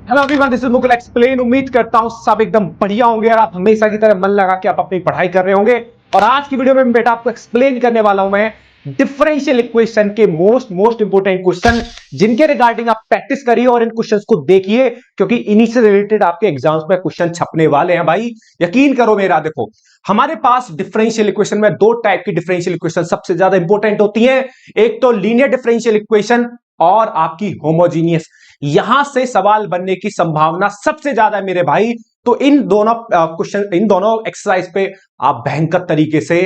Hello everyone, this is Mukul explain. उम्मीद करता हूं सब एकदम बढ़िया होंगे और आप हमेशा की तरह मन लगा के आप अपनी पढ़ाई कर रहे होंगे। और आज की वीडियो में बेटा आपको एक्सप्लेन करने वाला हूं मैं डिफरेंशियल इक्वेशन के मोस्ट इंपोर्टेंट क्वेश्चन, जिनके रिगार्डिंग आप प्रैक्टिस करिए और इन क्वेश्चंस को देखिए, क्योंकि इन्हीं से रिलेटेड आपके एग्जाम्स में क्वेश्चन छपने वाले हैं। भाई यकीन करो मेरा, देखो हमारे पास डिफरेंशियल इक्वेशन में दो टाइप की डिफरेंशियल इक्वेशन सबसे ज्यादा इंपॉर्टेंट होती है। एक तो लीनियर डिफरेंशियल इक्वेशन और आपकी होमोजीनियस। यहां से सवाल बनने की संभावना सबसे ज्यादा है मेरे भाई। तो इन दोनों क्वेश्चन, इन दोनों एक्सरसाइज पे आप भयंकर तरीके से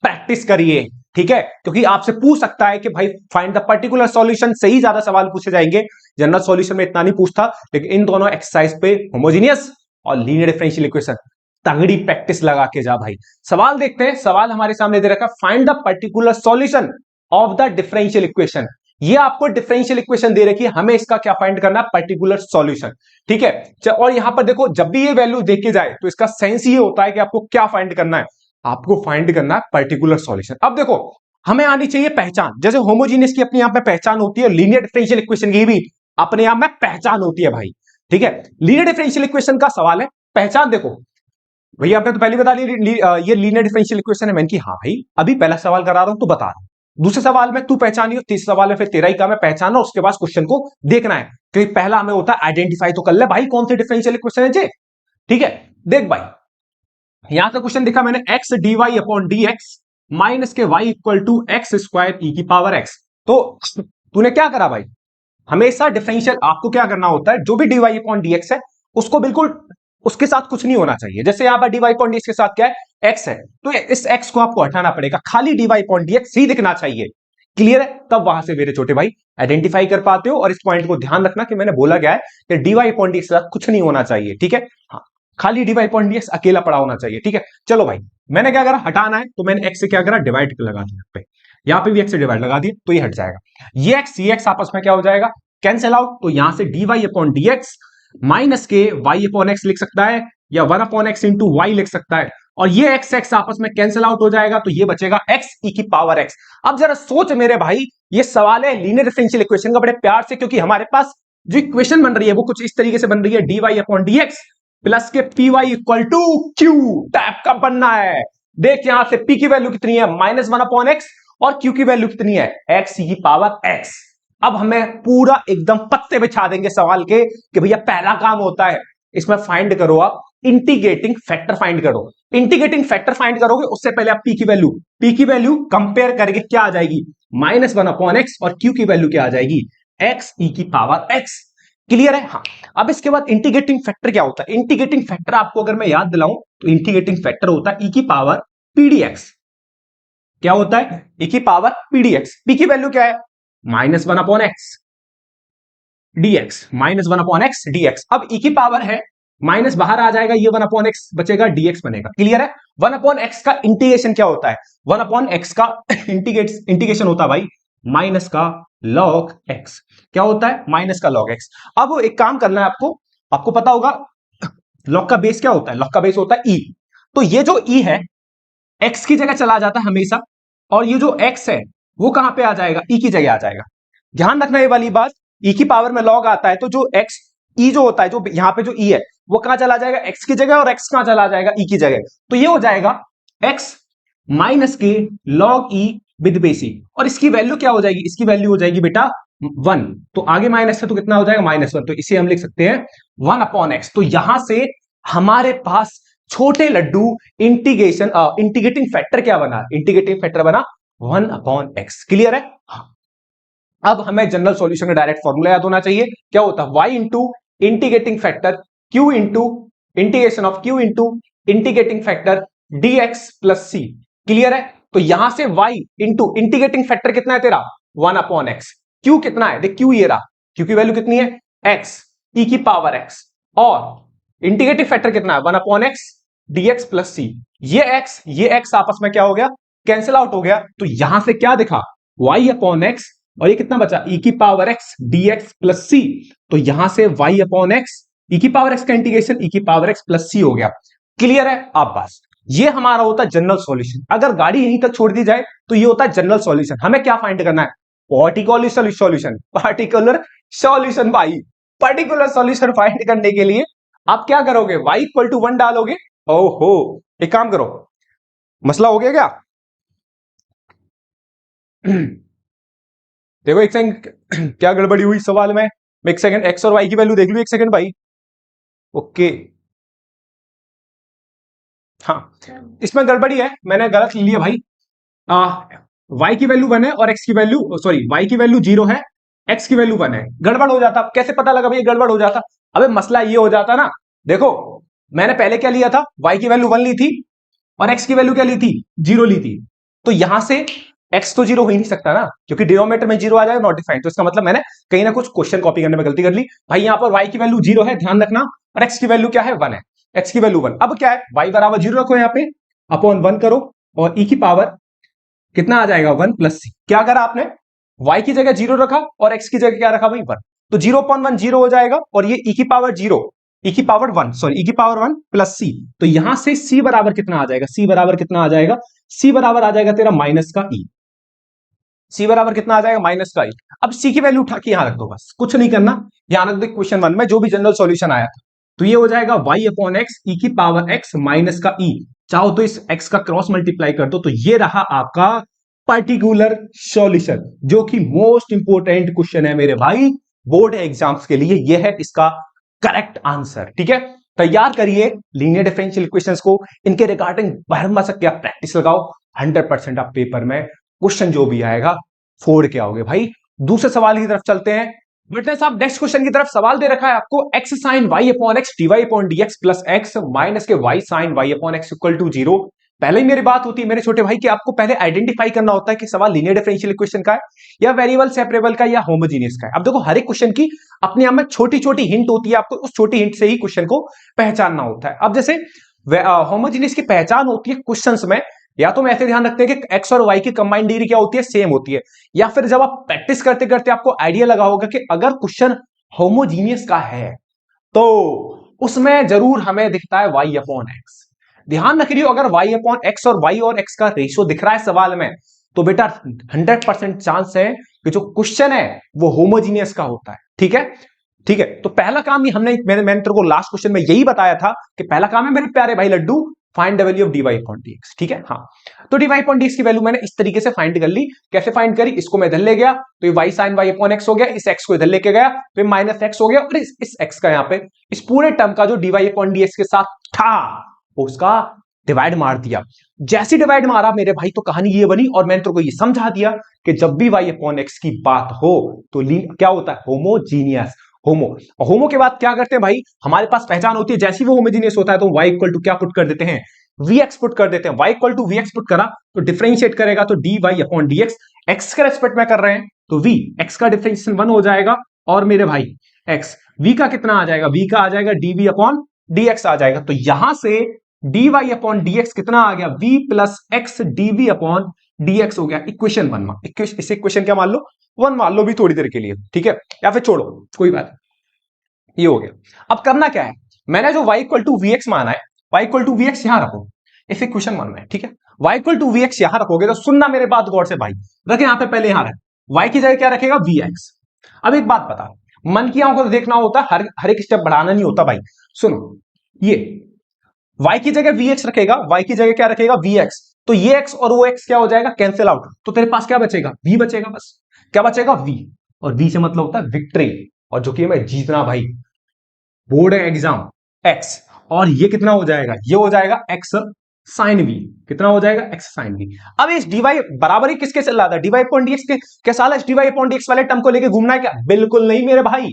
प्रैक्टिस करिए, ठीक है? क्योंकि आपसे पूछ सकता है कि भाई फाइंड द पर्टिकुलर सॉल्यूशन से ही ज्यादा सवाल पूछे जाएंगे। जनरल सॉल्यूशन में इतना नहीं पूछता, लेकिन इन दोनों एक्सरसाइज पे होमोजीनियस और लीनियर डिफरेंशियल इक्वेशन तगड़ी प्रैक्टिस लगा के जा भाई। सवाल देखते हैं। सवाल हमारे सामने दे रखा है, find the particular solution of the differential equation. ये आपको डिफरेंशियल इक्वेशन दे रखी है, हमें इसका क्या फाइंड करना है? पर्टिकुलर सॉल्यूशन, ठीक है? और यहां पर देखो, जब भी ये वैल्यू देके जाए तो इसका सेंस ये होता है कि आपको क्या फाइंड करना है? आपको फाइंड करना है पर्टिकुलर सॉल्यूशन। अब देखो, हमें आनी चाहिए पहचान। जैसे होमोजीनियस की अपने आप में पहचान होती है, लीनियर डिफरेंशियल इक्वेशन की भी अपने आप में पहचान होती है भाई, ठीक है? लीनियर डिफरेंशियल इक्वेशन का सवाल है, पहचान देखो भैया आपने तो पहले बता लिया ये लीनियर डिफरेंशियल इक्वेशन है। मैंने कि हाँ भाई, अभी पहला सवाल करा रहा हूं तो बता रहा हूं, दूसरे सवाल में तू पहचानियो, तीसरे सवाल में फिर तेरा ही काम है पहचानना, उसके बाद क्वेश्चन को देखना है। क्योंकि पहला हमें होता है आइडेंटिफाई तो कर ले भाई कौन सी डिफरेंशियल इक्वेशन है जे, ठीक है? देख भाई, यहां से क्वेश्चन दिखा मैंने, x d Y upon D x minus के y equal to x square e की पावर एक्स। तो तूने क्या करा भाई? हमेशा डिफरेंशियल आपको क्या करना होता है, जो भी D Y upon D X है उसको बिल्कुल उसके साथ कुछ नहीं होना चाहिए। जैसे यहां पर d Y upon D x के साथ क्या है? एक्स है, तो इस एक्स को आपको हटाना पड़ेगा, खाली d Y upon D x ही दिखना चाहिए। क्लियर है? तब वहां से मेरे छोटे भाई आइडेंटिफाई कर पाते हो। और इस पॉइंट को ध्यान रखना कि मैंने बोला गया है कि d Y upon D x के साथ कुछ नहीं होना चाहिए, ठीक है? हाँ, खाली d Y upon D x अकेला पड़ा होना चाहिए, ठीक है? चलो भाई, मैंने क्या करा? हटाना है, तो मैंने एक्स से क्या करा? डिवाइड लगा दिया। यहां पे भी एक्स से डिवाइड लगा दिया तो ये हट जाएगा। ये एक्स आपस में क्या हो जाएगा? Cancel out. तो यहां से d Y upon D x minus के वाई अपॉन एक्स लिख सकता है, या one upon x into y लिख सकता है। और ये एक्स एक्स आपस में कैंसिल आउट हो जाएगा, तो ये बचेगा एक्स ई की पावर एक्स। अब जरा सोच मेरे भाई, ये सवाल है लीनियर डिफरेंशियल इक्वेशन का, बड़े प्यार से, क्योंकि हमारे पास जो इक्वेशन बन रही है वो कुछ इस तरीके से बन रही है, d Y upon D x plus के P y equal to Q type का बनना है। देख यहां से पी की वैल्यू कितनी है? माइनस वन अपॉन एक्स, और क्यू की वैल्यू कितनी है? एक्स ई की पावर एक्स। अब हमें पूरा एकदम पत्ते बिछा देंगे सवाल के कि भैया पहला काम होता है इसमें फाइंड करो, आप इंटीग्रेटिंग फैक्टर फाइंड करो। इंटीग्रेटिंग फैक्टर फाइंड करोगे उससे पहले आप पी की वैल्यू कंपेयर करके क्या आ जाएगी? माइनस वन अपॉन एक्स, और क्यू की वैल्यू क्या आ जाएगी? एक्स ई की पावर एक्स। क्लियर है? हाँ। अब इसके बाद इंटीग्रेटिंग फैक्टर क्या होता है? इंटीग्रेटिंग फैक्टर आपको अगर मैं याद दिलाऊं तो इंटीग्रेटिंग फैक्टर होता है ई की पावर पीडीएक्स। क्या होता है? ई की पावर पीडीएक्स। पी की वैल्यू क्या है? Minus one upon x dx, minus one upon x dx. अब ई की पावर है, माइनस बाहर आ जाएगा, ये वन अपॉन एक्स बचेगा, डीएक्स बनेगा। क्लियर है? वन अपॉन एक्स का इंटीग्रेशन क्या होता है? वन अपॉन एक्स का इंटीग्रेशन होता है भाई माइनस का लॉग एक्स। क्या होता है? माइनस का लॉग एक्स। अब एक काम करना है आपको, आपको पता होगा लॉग का बेस क्या होता है? लॉग का बेस होता है ई। तो ये जो ई है एक्स की जगह चला जाता है हमेशा, और ये जो एक्स है वो कहां पे आ जाएगा? ई की जगह आ जाएगा। ध्यान रखना ये वाली बात, ई की पावर में लॉग आता है तो जो एक्स ई जो होता है, जो यहां पे जो ई है वो कहां चला जाएगा? एक्स की जगह, और एक्स कहां चला जाएगा? ई की जगह। तो ये हो जाएगा x minus k log E with base ई। और इसकी वैल्यू क्या हो जाएगी? इसकी वैल्यू हो जाएगी बेटा वन। तो आगे माइनस है तो कितना हो जाएगा? Minus one. तो इसे हम लिख सकते हैं वन अपॉन एक्स। तो यहां से हमारे पास छोटे लड्डू इंटीग्रेटिंग फैक्टर क्या बना? इंटीग्रेटिंग फैक्टर बना वन अपॉन एक्स। क्लियर है? हाँ। अब हमें जनरल सॉल्यूशन का डायरेक्ट फॉर्मूला याद होना चाहिए। क्या होता है? y into integrating factor q into integration of q into integrating factor dx plus c। Clear है? तो यहां से y इंटू इंटीग्रेटिंग फैक्टर कितना है तेरा? One upon x. q कितना है? देख q ये रहा, q की वैल्यू कितनी है? x e की पावर x, और इंटीग्रेटिंग फैक्टर कितना है? One upon x dx plus c। ये x आपस में क्या हो गया? कैंसिल आउट हो गया। तो यहां से क्या दिखा? y अपॉन एक्स, और ये कितना बचा? e की power x dx plus c। तो यहां से y अपॉन x, e की पावर x का इंटीग्रेशन e की पावर x प्लस c हो गया। क्लियर है? आप बस ये हमारा होता है जनरल सॉल्यूशन। अगर गाड़ी यहीं तक छोड़ दी जाए तो ये होता है जनरल सॉल्यूशन। हमें क्या फाइंड करना है? पर्टिकुलर सॉल्यूशन, पर्टिकुलर सॉल्यूशन भाई। पर्टिकुलर सॉल्यूशन फाइंड करने के लिए आप क्या करोगे, y इक्वल टू 1 डालोगे। ओहो, एक काम करो, मसला हो गया क्या? देखो एक सेकंड, क्या गड़बड़ी हुई सवाल में, मैं एक सेकंड x और y की वैल्यू देख लू, एक सेकंड भाई। ओके, हाँ इसमें गड़बड़ी है, मैंने गलत लिया भाई। y की वैल्यू 1 है और x की वैल्यू, सॉरी y की वैल्यू 0 है, x की वैल्यू 1 है। गड़बड़ हो जाता, कैसे पता लगा भाई गड़बड़ हो जाता? अबे मसला ये हो जाता ना, देखो मैंने पहले क्या लिया था, y की वैल्यू 1 ली थी और x की वैल्यू क्या ली थी, 0 ली थी। तो यहां से x तो 0 हो ही नहीं सकता ना, क्योंकि डिनोमिनेटर में 0 आ जाएगा, नॉट डिफाइंड। तो इसका मतलब मैंने कहीं ना कुछ क्वेश्चन कॉपी करने में गलती कर ली भाई। यहां पर y की वैल्यू 0 है, ध्यान रखना, और x की वैल्यू क्या है, 1 है। x की वैल्यू 1, अब क्या है, y बराबर 0 रखो यहाँ पे, अपॉन 1 करो, और e की पावर कितना आ जाएगा, 1 प्लस सी। क्या करा आपने, y की जगह 0 रखा और x की जगह क्या रखा भाई, 1। तो 0/1 0 हो जाएगा, और ये e की पावर 0, e की पावर 1, सॉरी e की पावर 1 प्लस सी। तो यहां से c बराबर कितना आ जाएगा, c बराबर कितना आ जाएगा, c बराबर आ जाएगा तेरा माइनस का e। c बराबर कितना आ जाएगा, माइनस का e। अब c की वैल्यू उठा के यहां रख दो, बस कुछ नहीं करना। यहां रख दो क्वेश्चन 1 में जो भी जनरल सॉल्यूशन आया था, तो ये हो जाएगा y अपॉन एक्स, e की पावर x माइनस का e। चाहो तो इस x का क्रॉस मल्टीप्लाई कर दो, तो ये रहा आपका पर्टिकुलर सॉल्यूशन, जो कि मोस्ट इंपोर्टेंट क्वेश्चन है मेरे भाई बोर्ड एग्जाम्स के लिए। यह है इसका करेक्ट आंसर। ठीक है, तैयार करिए लीनियर डिफरेंशियल इक्वेशंस को, इनके रिगार्डिंग भरम सकते आप प्रैक्टिस लगाओ, 100% आप पेपर में क्वेश्चन जो भी आएगा फोड़ के आओगे भाई। दूसरे सवाल की तरफ चलते हैं। बेटा साहब नेक्स्ट क्वेश्चन की तरफ सवाल दे रखा है आपको, x sine y upon x dy upon dx plus x minus k y sine y upon x equal to 0। पहले ही मेरी बात होती है मेरे छोटे भाई कि आपको पहले आइडेंटिफाई करना होता है कि सवाल लीनियर डिफरेंशियल इक्वेशन का है या वेरिएबल सेपरेबल का या होमोजीनियस का है। अब देखो हर एक क्वेश्चन की अपने आप में छोटी छोटी हिंट होती है, आपको उस छोटी हिंट से ही क्वेश्चन को पहचानना होता है। अब जैसे होमोजीनियस की पहचान होती है क्वेश्चंस में, या तो हम ऐसे ध्यान रखते हैं कि x और y की कंबाइंड डिग्री क्या होती है, सेम होती है, या फिर जब आप प्रैक्टिस करते करते आपको आइडिया लगा होगा कि अगर क्वेश्चन होमोजीनियस का है तो उसमें जरूर हमें दिखता है y अपॉन एक्स। ध्यान रखिए अगर y अपॉन एक्स और y और x का रेशियो दिख रहा है सवाल में, तो बेटा 100% चांस है कि जो क्वेश्चन है वो होमोजीनियस का होता है। ठीक है, ठीक है, तो पहला काम ही मैंने तेरे को लास्ट क्वेश्चन में यही बताया था कि पहला काम है मेरे प्यारे भाई लड्डू, find the value of dy upon dx। ठीक है, हाँ, तो dy अपॉन dx की वैल्यू मैंने इस तरीके से फाइंड कर ली। कैसे फाइंड करी, इसको मैं इधर ले गया तो ये y sine y upon x हो गया, इस x को इधर लेके गया तो ये माइनस x हो गया, और इस x का यहाँ पे इस पूरे टर्म का जो dy अपॉन dx के साथ था उसका डिवाइड मार दिया। जैसे डिवाइड मारा मेरे भाई तो कहानी ये बनी, और मैंने तो ये समझा दिया कि जब भी y अपॉन x की बात हो तो क्या होता है, होमोजीनियस। होमो के बाद क्या करते हैं भाई, हमारे पास पहचान होती है, जैसे वो होमोजीनियस होता है तो y इक्वल टू क्या पुट कर देते हैं, vx पुट कर देते हैं। y equal to vx put करा तो डिफरेंशिएट करेगा तो dy अपॉन dx, x के रेस्पेक्ट में कर रहे हैं तो v, x का डिफरेंशिएशन 1 हो जाएगा, और मेरे भाई x v का कितना आ जाएगा, v का आ जाएगा dv अपॉन dx आ जाएगा। तो यहां से dy अपॉन dx कितना आ गया, v plus x dv upon dx हो गया इक्वेशन 1 में। इसे इक्वेशन क्या मान लो, 1 मान लो भी थोड़ी देर के लिए, ठीक है, या फिर छोड़ो कोई बात, ये हो गया। अब करना क्या है, मैंने जो y equal to v x माना है, y equal to v x यहां रखो, इसे क्वेश्चन मानना है। ठीक है, y equal to v x यहां रखोगे तो सुनना मेरे बात गौर से भाई, रखे यहां पे, पहले यहां रख, y की जगह क्या रखेगा, वी एक्स। अब एक बात बता, मन की आंखों से देखना होता है, हर एक स्टेप बढ़ाना नहीं होता भाई। सुनो, ये y की जगह वी एक्स रखेगा, y की जगह क्या रखेगा, वी एक्स, तो ये x और वो x क्या हो जाएगा, कैंसिल आउट, तो तेरे पास क्या बचेगा, v बचेगा, बस क्या बचेगा, v, और v से मतलब होता है विक्ट्री, और जो कि मैं जीतना भाई, बोर्ड एग्जाम x, और ये कितना हो जाएगा, ये हो जाएगा x साइन v, कितना हो जाएगा, x साइन v। अब इस dy बराबर ही किसके चल रहा था, dy अपॉन dx के, क्या साला इस dy अपॉन dx वाले टर्म को लेके घूमना है क्या, बिल्कुल नहीं मेरे भाई।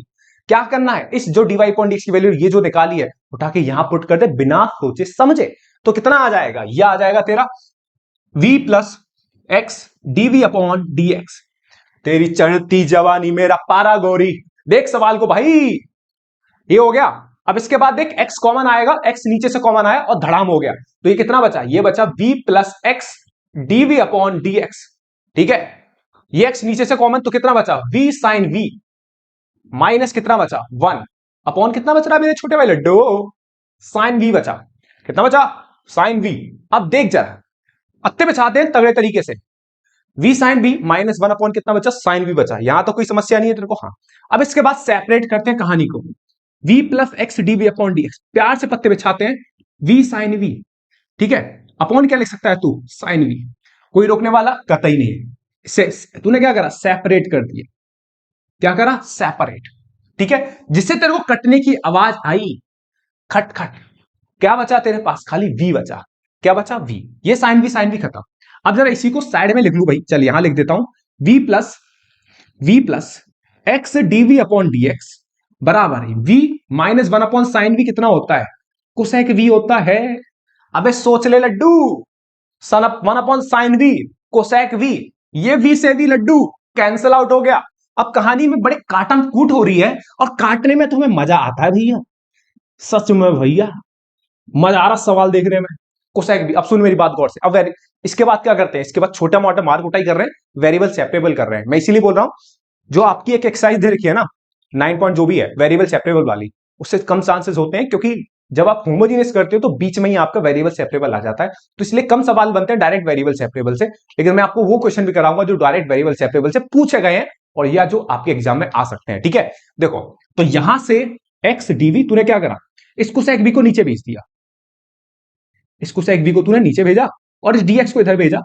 क्या करना है, इस जो dy अपॉन dx की वैल्यू ये जो निकाली है उठा के यहां पुट कर दे बिना सोचे समझे, तो कितना आ जाएगा, ये आ जाएगा तेरा v plus x dv upon dx। तेरी चढ़ती जवानी मेरा पारा गोरी, देख सवाल को भाई, ये हो गया। अब इसके बाद देख x कॉमन आएगा, x नीचे से कॉमन आया और धड़ाम हो गया, तो ये कितना बचा, ये बचा v plus x dv upon dx। ठीक है, ये x नीचे से कॉमन तो कितना बचा, v साइन v, माइनस कितना बचा 1 अपॉन कितना बच रहा है मेरे छोटे भाई लड्डू, साइन v बचा, कितना बचा, साइन v। अब देख जरा अत्ते बिछाते हैं तगड़े तरीके से, v sine b minus 1 upon कितना बचा, साइन बी बचा। यहां तो कोई समस्या नहीं है तेरे को। हाँ, अब इसके बाद सेपरेट करते हैं कहानी को। v plus x d v upon D x, प्यार से पत्ते बिछाते हैं। v साइन वी, ठीक है, अपॉन क्या लिख सकता है तू, साइन वी। कोई रोकने वाला कतई नहीं है। तूने क्या करा, सेपरेट कर दिया। क्या करा, सेपरेट, ठीक है। जिससे तेरे को कटने की आवाज आई, खट खट, क्या बचा तेरे पास, खाली v बचा। क्या बचा, v। ये साइन भी खत्म। अब जरा इसी को साइड में लिख लू भाई, चल यहां लिख देता हूं, v plus x d v upon d x बराबर है v minus 1 upon sine v कितना होता है, कोसेक v होता है। अबे सोच ले लड्डू, सन अप 1 upon sine v cosec v, ये v से v लड्डू कैंसल आउट हो गया। अब कहानी में बड़े काटन कूट हो रही है और काटने में तुम्हें मजा आता है भैया, सच में भैया मजा आ रहा सवाल देखने में। कोसेक भी, अब सुन मेरी बात गौर से। अब इसके बाद क्या करते हैं, इसके बाद छोटा मोटा मार्क उठाई कर रहे हैं, वेरिएबल सेपरेबल कर रहे हैं। मैं इसीलिए बोल रहा हूं, जो आपकी एक एक्सरसाइज दे रखी है ना 9 पॉइंट जो भी है वेरिएबल सेपरेबल वाली, उससे कम चांसेस होते हैं, क्योंकि जब आप होमोजीनियस करते हो तो बीच में ही आपका वेरिएबल सेपरेबल आ जाता है, तो इसलिए कम सवाल बनते हैं डायरेक्ट वेरिएबल सेपरेबल से। लेकिन मैं आपको वो क्वेश्चन भी कराऊंगा जो डायरेक्ट वेरिएबल सेपरेबल से पूछे गए हैं और या जो आपके एग्जाम में आ सकते हैं, ठीक है। देखो, तो यहां से एक्स डीवी तूने क्या करा, इस कोसेक बी को नीचे भेज दिया, इस कोसेक बी को तूने नीचे भेजा और इस डीएक्स को इधर भेजा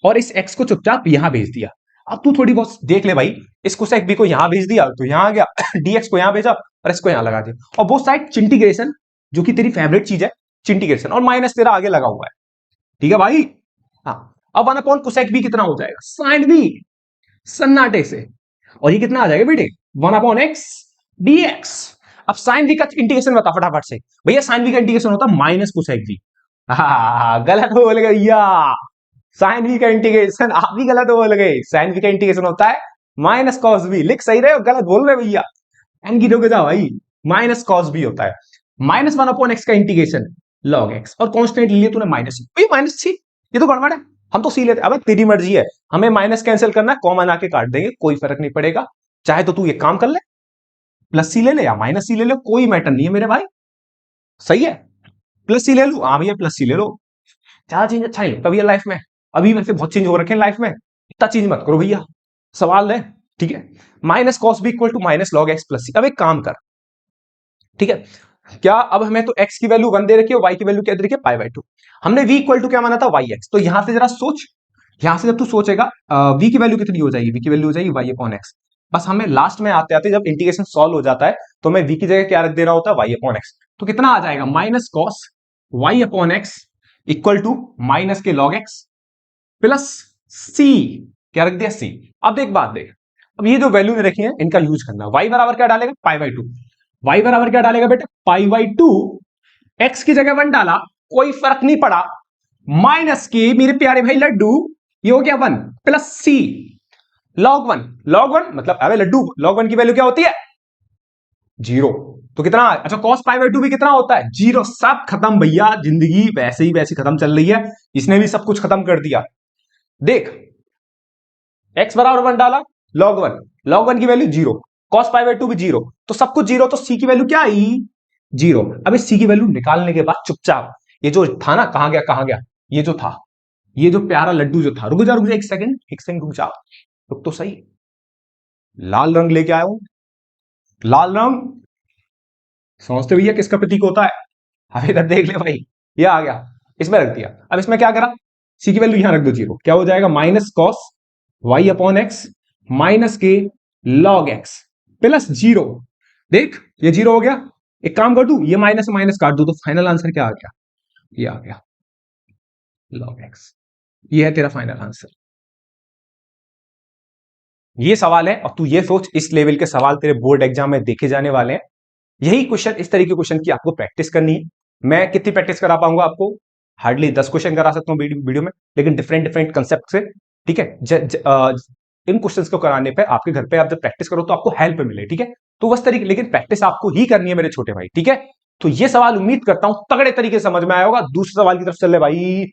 और इस एक्स को चुपचाप यहां भेज दिया। अब तू थोड़ी बहुत देख ले भाई, इस कोसेक बी को यहां भेज दिया तो यहां आ गया, डीएक्स को यहां भेजा और इसको यहां लगा दिया, और वो साइड चिंटीग्रेशन जो कि तेरी फेवरेट चीज है, चिंटीग्रेशन, और माइनस तेरा आगे लगा हुआ है, ठीक है भाई। हाँ, अब 1 अपॉन कोसेक बी कितना हो जाएगा, साइन बी, सन्नाटे से, और ये कितना आ जाएगा बेटे, 1 अपॉन एक्स डीएक्स। अब साइन बी का इंटीग्रेशन बता फटाफट से भैया, साइन बी का इंटीग्रेशन होता है माइनस कोसेक बी। गलत बोल गए भैया, साइन बी का इंटीग्रेशन आप भी गलत बोल गए, साइन बी का इंटीग्रेशन होता है माइनस कॉस बी। लिख सही रहे हो, गलत बोल रहे भैया, एन की जाओ भाई, माइनस कॉस बी होता है। माइनस 1 अपॉन एक्स का इंटीग्रेशन लॉग एक्स, और कांस्टेंट लिए तूने माइनस सी, माइनस सी, ये तो गड़बड़ है, हम तो सी लेते। अब तेरी मर्जी है, हमें माइनस कैंसिल करना है, कॉमन आके काट देंगे, कोई फर्क नहीं पड़ेगा। चाहे तो तू ये काम कर ले, प्लस सी ले ले या माइनस सी ले ले, कोई मैटर नहीं है मेरे भाई, सही है। प्लस सी ले लो, हाँ भैया प्लस सी ले लो, ज्यादा चेंज अच्छा ही लगता भैया लाइफ में। अभी वैसे बहुत चेंज हो रखे हैं लाइफ में, इतना चेंज मत करो भैया, सवाल है, ठीक है। Minus cos b equal to minus log x plus c. अब एक काम कर, ठीक है, क्या अब हमें तो x की वैल्यू 1 दे रखी है, y की वैल्यू क्या दे रखी है, पाई बाई 2। हमने v इक्वल टू क्या माना था, yx। तो यहां से जरा सोच, यहां से जब तू सोचेगा v की वैल्यू कितनी हो जाएगी, v की वैल्यू हो जाएगी y अपॉन x। बस हमें लास्ट में आते आते जब इंटीग्रेशन सॉल्व हो जाता है तो हमें v की जगह क्या रख देना होता है, y अपॉन x। तो कितना आ जाएगा, minus cos y upon x equal to minus k log x plus c, क्या रख दिया c। अब देख बात देख, अब ये जो वैल्यू ने रखी है इनका यूज करना, y बराबर क्या डालेगा, पाई बाई 2। y बराबर क्या डालेगा बेटा, पाई बाई 2, x की जगह 1 डाला, कोई फर्क नहीं पड़ा, माइनस के मेरे प्यारे भाई लड्डू, ये हो गया 1 प्लस सी लॉग 1, लॉग 1 मतलब अरे लड्डू लॉग 1 की वैल्यू क्या होती है, 0। तो कितना, अच्छा कॉस पाई बाई 2 भी कितना होता है, 0। सब खत्म भैया, जिंदगी वैसे ही वैसी खत्म चल रही है, इसने भी सब कुछ खत्म कर दिया। देख, x बराबर 1 डाला, लॉग 1, लॉग 1 की वैल्यू 0, कॉस पाई बाई 2 भी 0, तो सब कुछ 0, तो c की वैल्यू क्या आई, 0। अब इस c की वैल्यू निकालने के बाद चुपचाप, ये जो था ना, कहां गया कहां गया, ये जो था, ये जो प्यारा लड्डू जो था, रुक जा एक सेकंड, एक सेकंड रुक जा, रुक तो सही, लाल रंग लेके आया हूं, लाल रंग समझते भैया किसका प्रतीक होता है, अब इधर देख ले भाई, ये आ गया, इसमें रख दिया। अब इसमें क्या करा, c की वैल्यू यहां रख दो 0, क्या हो जाएगा, minus cos y upon x minus k log x plus 0। देख ये 0 हो गया, एक काम कर दू, ये माइनस माइनस काट दू, तो फाइनल आंसर क्या आ गया, ये आ गया लॉग एक्स। ये है तेरा फाइनल आंसर। ये सवाल है, और तू ये सोच इस लेवल के सवाल तेरे बोर्ड एग्जाम में देखे जाने वाले हैं। यही क्वेश्चन, इस तरीके के क्वेश्चन की आपको प्रैक्टिस करनी है। मैं कितनी प्रैक्टिस करा पाऊंगा आपको, हार्डली 10 क्वेश्चन करा सकता हूं वीडियो में, लेकिन डिफरेंट डिफरेंट कंसेप्ट से, ठीक है। इन क्वेश्चंस को कराने पे आपके घर पे आप जब प्रैक्टिस करो तो आपको हेल्प मिले, ठीक है। तो बस तरीके, लेकिन प्रैक्टिस आपको ही करनी है मेरे छोटे भाई, ठीक है। तो ये सवाल उम्मीद करता हूं तगड़े तरीके से समझ में आया होगा। दूसरे सवाल की तरफ चल रहे भाई,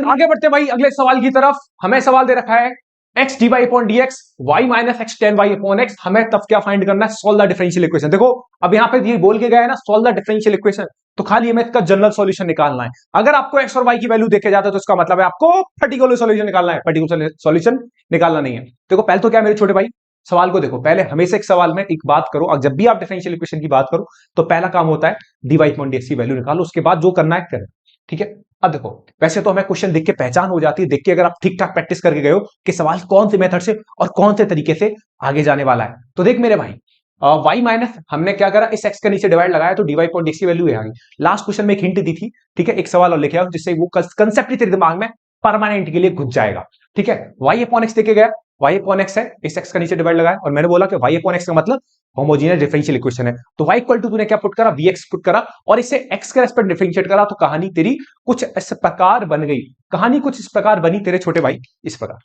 आगे बढ़ते भाई अगले सवाल की तरफ। हमें सवाल दे रखा है x d Y upon D x, y minus x tan y upon x, हमें तब क्या फाइंड करना है, सोल्व द डिफरेंशियल इक्वेशन। देखो अब यहां पे ये बोल के गया है ना सोल्व द डिफरेंशियल इक्वेशन, तो खाली हमें इसका जनरल सॉल्यूशन निकालना है। अगर आपको एक्स और वाई की वैल्यू देखे जाता है तो इसका मतलब है आपको पर्टिकुलर सॉल्यूशन निकालना है, पर्टिकुलर सॉल्यूशन निकालना नहीं है। देखो पहले तो क्या मेरे छोटे भाई, सवाल को देखो, पहले हमेशा एक सवाल में एक बात करो, और जब भी आप डिफरेंशियल इक्वेशन की बात करो तो पहला काम होता है d Y upon D x की वैल्यू निकालो, उसके बाद जो करना है करें, ठीक है। अब देखो वैसे तो हमें क्वेश्चन देख के पहचान हो जाती है, देख के अगर आप ठीक ठाक प्रैक्टिस करके गए हो कि सवाल कौन से मेथड से और कौन से तरीके से आगे जाने वाला है। तो देख मेरे भाई वाई माइनस हमने क्या करा, इस एक्स के नीचे डिवाइड लगाया तो d Y upon D x की वैल्यू आ गई। लास्ट क्वेश्चन में एक हिंट दी थी, ठीक है, एक सवाल और लेके आओ जिससे वो कंसेप्ट तेरे दिमाग में परमानेंट के लिए घुस जाएगा, ठीक है। वाई अपॉन एक्स देखे गया, वाई अपॉन एक्स है, इस एक्स का नीचे डिवाइड लगाया और मैंने बोला कि वाई अपॉन एक्स का मतलब होमोजेनियस डिफरेंशियल इक्वेशन है, तो वाई इक्वल टू तूने क्या पुट करा, वी एक्स पुट करा और इसे एक्स के रेस्पेक्ट डिफरेंशिएट करा, तो कहानी तेरी कुछ इस प्रकार बन गई, कहानी कुछ इस प्रकार बनी तेरे छोटे भाई, इस प्रकार।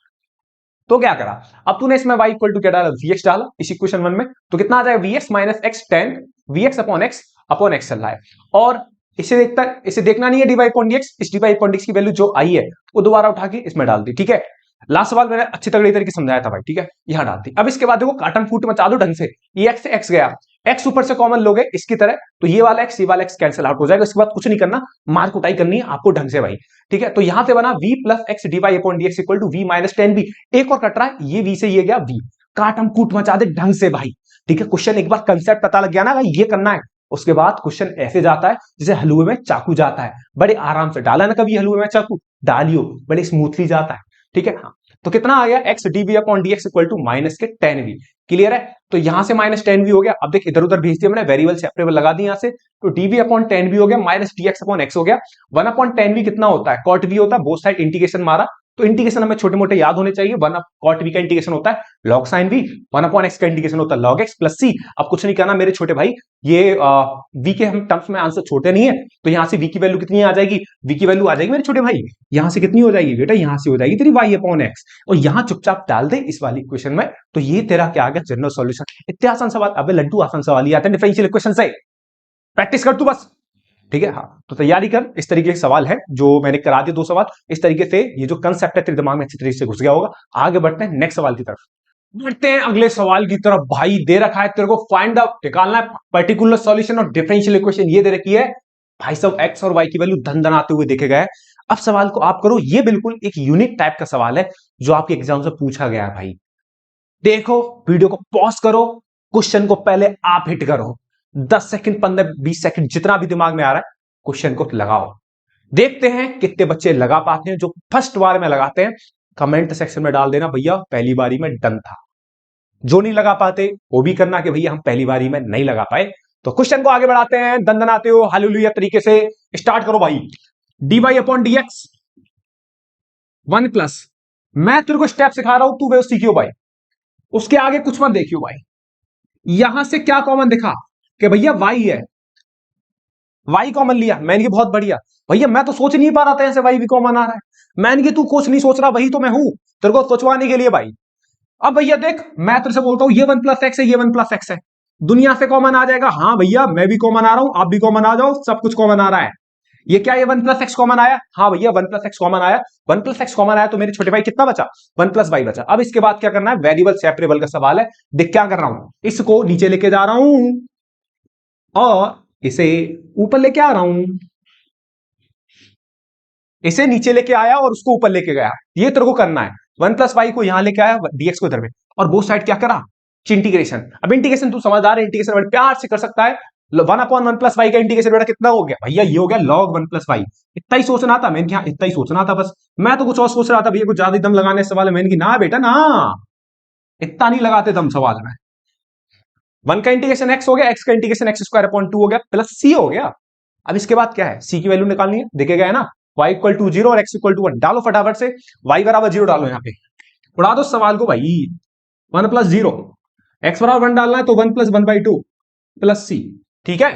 तो क्या करा, अब तूने इसमें y इक्वल टू क्या डाला, वी एक्स डाला इस इक्वेशन 1 में, तो कितना आ जाएगा v x minus x ten v x upon x चल रहा है। और इसे देखना नहीं है d Y upon D x, इस d Y upon D x की वैल्यू जो आई है वो दोबारा उठा के इसमें डाल दी, ठीक है। लास्ट सवाल मैंने अच्छी तगड़ी तरीके समझाया था भाई, ठीक है, यहां डाल दी। अब इसके बाद देखो काटन फूट मचा दो ढंग से, ये एक्स से एक्स गया, एक्स ऊपर से कॉमन लोगे इसकी तरह, तो ये वाला एक्स कैंसिल आउट हो जाएगा, इसके बाद कुछ नहीं करना, मार्क उठाई करनी है आपको ढंग से भाई, ठीक है। तो यहां से बना v plus x d Y upon D x equal to v minus tan b, एक और कट रहा है, ये v से ये गया v, काट हम कूट मचा दे ढंग से भाई, ठीक है। क्वेश्चन एक बार कंसेप्ट पता लग गया ना भाई, ये करना है, उसके बाद क्वेश्चन ऐसे जाता है जैसे हलवे में चाकू जाता है, बड़े आराम से डाला ना कभी हलवे में चाकू, डालियो बड़े स्मूथली जाता है, ठीक है। हाँ तो कितना आ गया, x d v upon D x equal to minus k tan v, clear है। तो यहां से माइनस टेन वी हो गया, अब देख इधर उधर भेज दिया हमने, वेरिएबल सेपरेबल लगा दी यहां से, तो डीवी अपॉन टेन वी हो गया minus D x upon x हो गया, वन अपॉन टेन वी कितना होता है, कॉट वी होता है, बोथ साइड इंटीग्रेशन मारा, तो इंटीग्रेशन हमें छोटे मोटे याद होने चाहिए, वन कॉट वी का इंटीग्रेशन होता है log sine v, one upon x का इंटीग्रेशन होता है लॉग एक्स प्लस सी। अब कुछ नहीं करना मेरे छोटे भाई, ये वी के हम टर्म्स में आंसर छोटे नहीं है, तो यहां से वी की वैल्यू कितनी आ जाएगी, वी की वैल्यू आ जाएगी मेरे छोटे भाई, यहां से कितनी हो जाएगी बेटा, यहां से हो जाएगी तेरी वाई अपॉन एक्स, और यहां चुपचाप डाल दे इस वाली इक्वेशन में, तो ये तेरा क्या आ गया जनरल सॉल्यूशन। इतने आसान सवाल, अबे लड्डू आसान सवाल ही आते हैं डिफरेंशियल इक्वेशन से, प्रैक्टिस कर तू बस, ठीक है। हाँ तो तैयारी कर, इस तरीके के सवाल है जो मैंने करा दिए दो सवाल, इस तरीके से ये जो कंसेप्ट है तेरे दिमाग में अच्छी तरीके से घुस गया होगा। आगे बढ़ते हैं नेक्स्ट सवाल की तरफ, बढ़ते हैं अगले सवाल की तरफ। भाई दे रखा है तेरे को फाइंड द, निकालना है particular solution of differential equation, ये दे रखी है भाई सब एक्स और वाई की वैल्यू धन धन आते हुए देखे गए। अब सवाल को आप करो, ये बिल्कुल एक यूनिक टाइप का सवाल है जो आपके एग्जाम से पूछा गया है भाई। देखो वीडियो को पॉज करो, क्वेश्चन को पहले आप हिट करो, 10 सेकंड 15 20 सेकंड जितना भी दिमाग में आ रहा है क्वेश्चन को लगाओ, देखते हैं कितने बच्चे लगा पाते हैं। जो फर्स्ट बार में लगाते हैं कमेंट सेक्शन में डाल देना भैया पहली बारी में डन था, जो नहीं लगा पाते वो भी करना कि भैया हम पहली बारी में नहीं लगा पाए। तो क्वेश्चन को आगे बढ़ाते हैं, दंदनाते हो हालेलुया तरीके से स्टार्ट करो भाई। D Y upon D x one plus, मैं तेरे को स्टेप सिखा रहा हूं तू वे सीखियो भाई, उसके आगे कुछ मत देखियो भाई। यहां से क्या कॉमन दिखा कि भैया वाई है, वाई कॉमन लिया, मैंने बहुत बढ़िया भैया, मैं तो सोच नहीं पा रहा था ऐसे वाई भी कॉमन आ रहा है, मैंने कि तू कुछ नहीं सोच रहा, वही तो मैं हूं तेरे को सोचवाने के लिए भाई। अब भैया देख मैं तेरे से बोलता हूं ये वन प्लस एक्स है, ये वन प्लस एक्स है, दुनिया से कॉमन आ जाएगा, हाँ भैया मैं भी कॉमन आ रहा हूं, आप भी कॉमन आ जाओ, सब कुछ कॉमन आ रहा है। ये क्या, ये वन प्लस एक्स कॉमन आया, हाँ भैया वन प्लस एक्स कॉमन आया, वन प्लस एक्स कॉमन आया, तो मेरे छोटे भाई कितना बचा, वन प्लस वाई बचा। अब इसके बाद क्या करना है, वेरिएबल सेपरेबल का सवाल है, देख क्या कर रहा हूं, इसको नीचे लेके जा रहा हूं और इसे ऊपर लेके आ रहा हूं, इसे नीचे लेके आया और उसको ऊपर लेके गया, ये तेरे को करना है। वन प्लस वाई को यहां लेके आया, डीएक्स को इधर में, और बोथ साइड क्या करा, इंटीग्रेशन। अब इंटीग्रेशन तू समझदार है, इंटीग्रेशन बड़े प्यार से कर सकता है। One upon one plus y का इंटीग्रेशन बेटा कितना हो गया भैया, ये हो गया लॉग वन प्लस वाई। इतना ही सोचना था, मैंने कहा इतना ही सोचना था बस, मैं तो कुछ और सोच रहा था भैया कुछ ज्यादा दम लगाने सवाल है, मैंने कहा ना बेटा ना, इतना नहीं लगाते दम सवाल में। वन का इंटीग्रेशन एक्स हो गया, एक्स का integration x square upon two हो गया प्लस सी हो गया। अब इसके बाद क्या है, सी की वैल्यू निकालनी है, देखे गए ना, y इक्वल टू जीरो और x इक्वल टू वन, डालो फटाफट से, y बराबर जीरो डालो, यहाँ पे उड़ा दो सवाल को भाई, वन प्लस जीरो, एक्स बराबर वन डालना है तो one plus one by two plus c, ठीक है।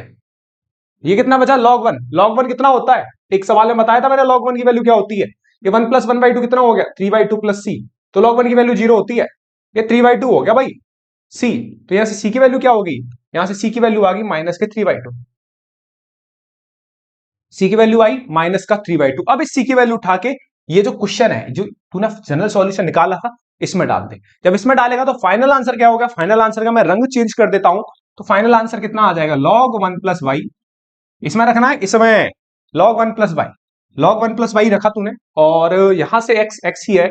ये कितना बचा, लॉग वन, लॉग वन कितना होता है, एक सवाल में बताया था मैंने लॉग वन की वैल्यू क्या होती है, ये one plus one by to कितना हो गया, थ्री बाई टू प्लस सी, तो लॉग वन की वैल्यू जीरो होती है, ये थ्री बाई टू हो गया भाई सी, तो यहां से सी की वैल्यू क्या होगी, यहां से सी की वैल्यू आ गई माइनस के थ्री बाई टू, सी की वैल्यू आई माइनस का थ्री बाई टू। अब इस सी की वैल्यू उठा के ये जो क्वेश्चन है, जो तूने जनरल सॉल्यूशन निकाला था इसमें डाल दे। जब इसमें डालेगा तो फाइनल आंसर क्या होगा, फाइनल आंसर का मैं रंग चेंज कर देता हूं, तो फाइनल आंसर कितना आ जाएगा, log 1 प्लस वाई, इसमें रखना है, इसमें log 1 plus y, log 1 plus y रखा तूने, और यहां से x x ही है,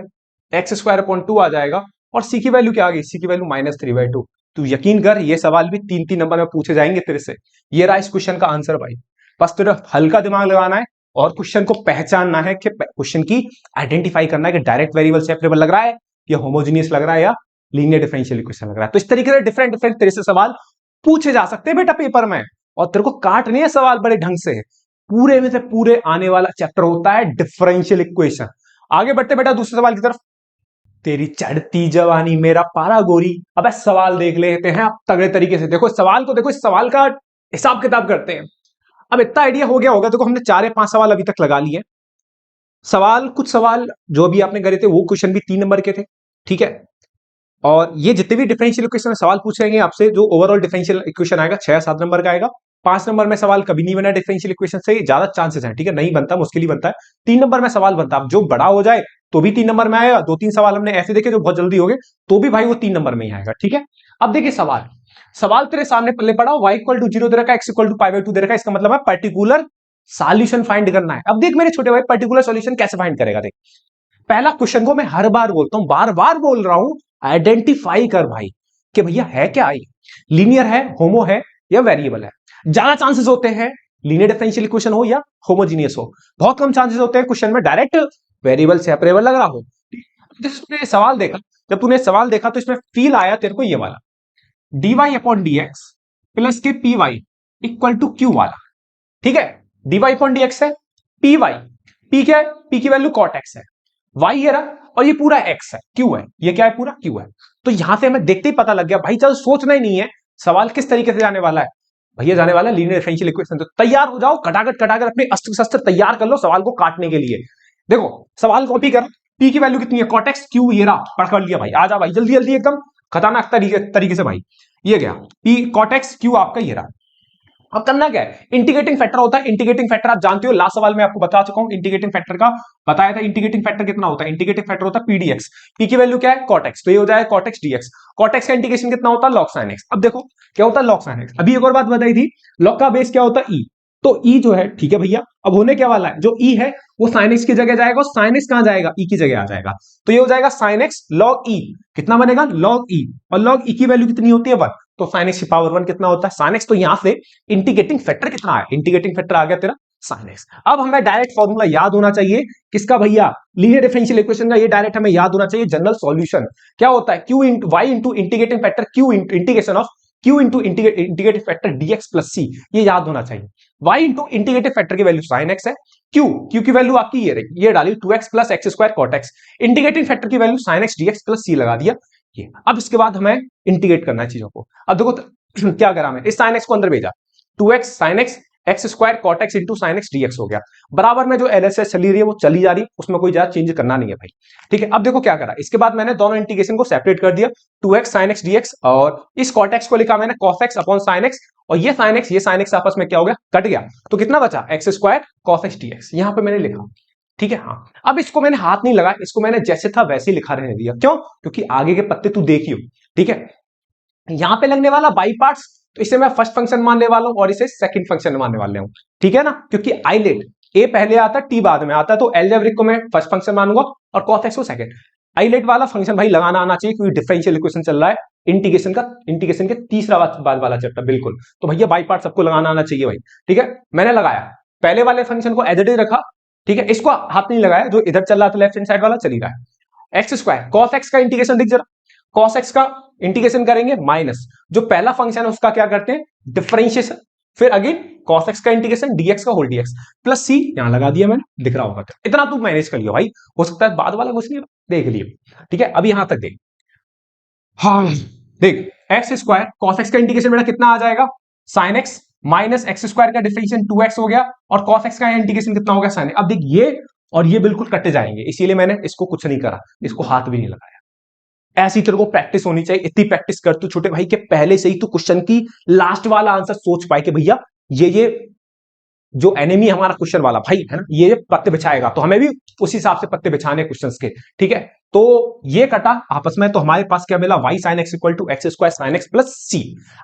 एक्स स्क्वायर अपॉन 2 आ जाएगा, और c की वैल्यू क्या आ गई, c की वैल्यू -3/2। तू यकीन कर, ये सवाल भी 3-3 नंबर में पूछे जाएंगे तेरे से। ये रहा इस क्वेश्चन का आंसर भाई। बस तुझे हल्का दिमाग लगाना है और क्वेश्चन को पहचानना है कि क्वेश्चन की आइडेंटिफाई करना है कि डायरेक्ट वेरिएबल सेपरेबल लग रहा है या होमोजीनियस लग रहा है या लीनियर डिफरेंशियल इक्वेशन लग रहा है। तो इस तरीके से डिफरेंट डिफरेंट तेरे से सवाल पूछे जा सकते हैं बेटा पेपर में, और तेरे को काटने है सवाल बड़े ढंग से। पूरे में से पूरे आने वाला चैप्टर होता है डिफरेंशियल इक्वेशन। आगे बढ़ते बेटा दूसरे सवाल की तरफ। तेरी चढ़ती जवानी मेरा पारा गोरी। अब सवाल देख लेते हैं आप तगड़े तरीके से। देखो सवाल को, देखो इस सवाल का हिसाब किताब करते हैं। अब इतना आइडिया हो गया होगा, देखो हमने 4 या 5 सवाल अभी तक लगा लिए। सवाल, कुछ सवाल जो भी आपने करे थे वो क्वेश्चन भी 3 नंबर के थे, ठीक है। और ये जितने भी डिफरेंशियल इक्वेशन में सवाल पूछेंगे आपसे, जो ओवरऑल डिफरेंशियल इक्वेशन आएगा 6-7 नंबर का आएगा। 5 नंबर में सवाल कभी नहीं बना डिफरेंशियल इक्वेशन से, ज्यादा चांसेस हैं, ठीक है, नहीं बनता, मुश्किल ही बनता है। 3 नंबर में सवाल बनता है, जो बड़ा हो जाए तो भी 3 नंबर में आएगा। 2-3 सवाल हमने ऐसे देखे जो बहुत जल्दी हो गए, तो भी भाई वो 3 नंबर में ही आएगा, ठीक है। अब देखिए सवाल, सवाल तेरे सामने पल्ले पड़ा, y = 0 दे रखा है, x = π/2 दे रखा है, इसका मतलब है पर्टिकुलर सॉल्यूशन फाइंड करना है। अब देख मेरे छोटे भाई, पर्टिकुलर सॉल्यूशन कैसे फाइंड करेगा, देख पहला क्वेश्चन को मैं हर बार बोलता हूं, बार बार बोल रहा हूं, आइडेंटिफाई कर भाई कि भैया है क्या, आई लीनियर है, होमो है या वेरिएबल है। ज्यादा चांसेस होते हैं लीनियर डिफरेंशियल इक्वेशन हो या होमोजीनियस हो, बहुत कम चांसेस होते हैं क्वेश्चन में डायरेक्ट वेरिएबल सेपरेबल लग रहा हो। तूने सवाल देखा, जब तूने सवाल देखा तो इसमें फील आया तेरे को ये वाला, dy/dx प्लस के py इक्वल टू q वाला, ठीक है। dy/dx है, py, p क्या है, p की वैल्यू cot x है, y ये रहा, और ये पूरा x है, q है, ये क्या है, पूरा q है। तो यहां से हमें देखते ही पता लग गया भाई, चल सोचना ही नहीं है सवाल किस तरीके से जाने वाला है, भैया जाने वाला है लीनियर डिफरेंशियल इक्वेशन। तो तैयार हो जाओ, खटाखट खटाखट अपने अस्त्र शस्त्र तैयार कर लो सवाल को काटने के लिए। देखो सवाल कॉपी कर, p की वैल्यू कितनी है, cot x, q ये रहा, पढ़ लिया भाई, आ जा भाई जल्दी जल्दी एकदम खतरनाक तरीके से भाई। ये गया p cot x q आपका ये रहा। अब करना क्या है, इंटीग्रेटिंग फैक्टर होता है, इंटीग्रेटिंग फैक्टर आप जानते हो, लास्ट सवाल में आपको बता चुका हूं, इंटीग्रेटिंग फैक्टर का बताया था। इंटीग्रेटिंग फैक्टर कितना होता है, इंटीग्रेटिंग फैक्टर होता है pdx, p की वैल्यू क्या है cot x, तो ये हो जाएगा cot x dx। cot x का इंटीग्रेशन कितना होता है log sin x। अब देखो क्या होता है log sin x। अभी एक और बात बताई थी, log का बेस क्या होता है e, तो e जो है, ठीक है भैया, अब होने क्या वाला है, जो e है वो sin x की जगह जाएगा, और sin x कहां जाएगा, e की जगह आ जाएगा, तो ये हो जाएगा sin x log e, कितना बनेगा log e, और log e की वैल्यू कितनी होती है 1, तो sin x की पावर 1 कितना होता है sin x। तो यहां से इंटीग्रेटिंग फैक्टर कितना है, इंटीग्रेटिंग फैक्टर आ गया तेरा sin x। अब हमें डायरेक्ट फॉर्मूला याद होना चाहिए किसका भैया, लीनियर डिफरेंशियल इक्वेशन का, ये डायरेक्ट हमें याद होना चाहिए, जनरल सॉल्यूशन क्या होता है, q into y into integrating factor q into integration of q into integrative factor dx plus c, ये याद होना चाहिए। y इंटू इंटीग्रेटिव फैक्टर की वैल्यू sin x है, q की वैल्यू आपकी ये रही, ये डाली 2x plus x square cot x, integrating factor की value sin x dx plus c लगा दिया ये। अब इसके बाद हमें इंटीग्रेट करना है चीजों को। अब देखो क्या करा मैं, इस sin x को अंदर भेजा, 2x sin x x square cot x into sin x dx हो गया, बराबर में जो LHS चली रही है वो चली जा रही है, उसमें कोई ज्यादा चेंज करना नहीं है भाई, ठीक है। अब देखो क्या करा, इसके बाद मैंने दोनों इंटीग्रेशन को सेपरेट कर दिया, 2x sin x dx, और इस cot x को लिखा मैंने cos x upon sin x, और ये sin x आपस में क्या हो गया, कट गया, तो कितना बचा x square cos x dx, यहां पे मैंने लिखा, ठीक है। हाँ अब इसको मैंने हाथ नहीं लगाया, इसको मैंने जैसे था वैसे ही लिखा रहने दिया, क्यों, क्योंकि आगे के पत्ते तू देखियो, ठीक है। यहां पे लगने वाला बाई पार्ट्स, तो इसे मैं फर्स्ट फंक्शन मानने वाला हूं और इसे सेकंड फंक्शन मानने वाले हूं, ठीक है ना, क्योंकि आइलेट ए पहले आता है टी बाद में आता है, तो एलजेब्रिक को मैं फर्स्ट फंक्शन मानूंगा और cos x को सेकंड। आइलेट वाला फंक्शन भाई लगाना आना चाहिए, क्योंकि डिफरेंशियल इक्वेशन चल रहा है, इंटीग्रेशन के तीसरा बाद वाला चैप्टर, बिल्कुल, तो भैया बाई पार्ट सबको लगाना आना चाहिए भाई, ठीक है। मैंने लगाया पहले वाले फंक्शन को एज इट इज रखा, ठीक है, इसको हाथ नहीं लगाया, जो इधर चल रहा था लेफ्ट हैंड साइड वाला चली रहा है, एक्स स्क्वायर cos x का इंटीग्रेशन दिख जरा, cos x का इंटीग्रेशन करेंगे माइनस जो पहला फंक्शन है उसका क्या करते हैं, डिफरेंशिएशन, फिर अगेन cos x का इंटीग्रेशन dx का होल dx प्लस c, यहां लगा दिया मैंने, दिख रहा होगा, इतना तू मैनेज कर लियो भाई, हो सकता है बाद वाला कुछ नहीं देख लियो, ठीक है। अब यहां तक देख, हाँ देख एक्स स्क्वायर cos x का इंटीग्रेशन मेरा कितना आ जाएगा, sin x minus x square का डिफरेंशिएशन 2x हो गया, और cos x का इंटीग्रेशन कितना हो गया sin x। अब देख ये और ये बिल्कुल कटे जाएंगे, इसीलिए मैंने इसको कुछ नहीं करा, इसको हाथ भी नहीं लगाया। ऐसी तेरे को प्रैक्टिस होनी चाहिए, इतनी प्रैक्टिस कर तू छोटे भाई के पहले से ही तू क्वेश्चन की लास्ट वाला आंसर सोच पाए कि भैया ये जो एनिमी हमारा क्वेश्चन वाला भाई है ना, ये पत्ते बिछाएगा, तो हमें भी उस हिसाब से पत्ते बिछाने क्वेश्चंस के, ठीक है। तो ये कटा आपस में, तो हमारे पास क्या मिला, y sin x equal to x square sine x plus c.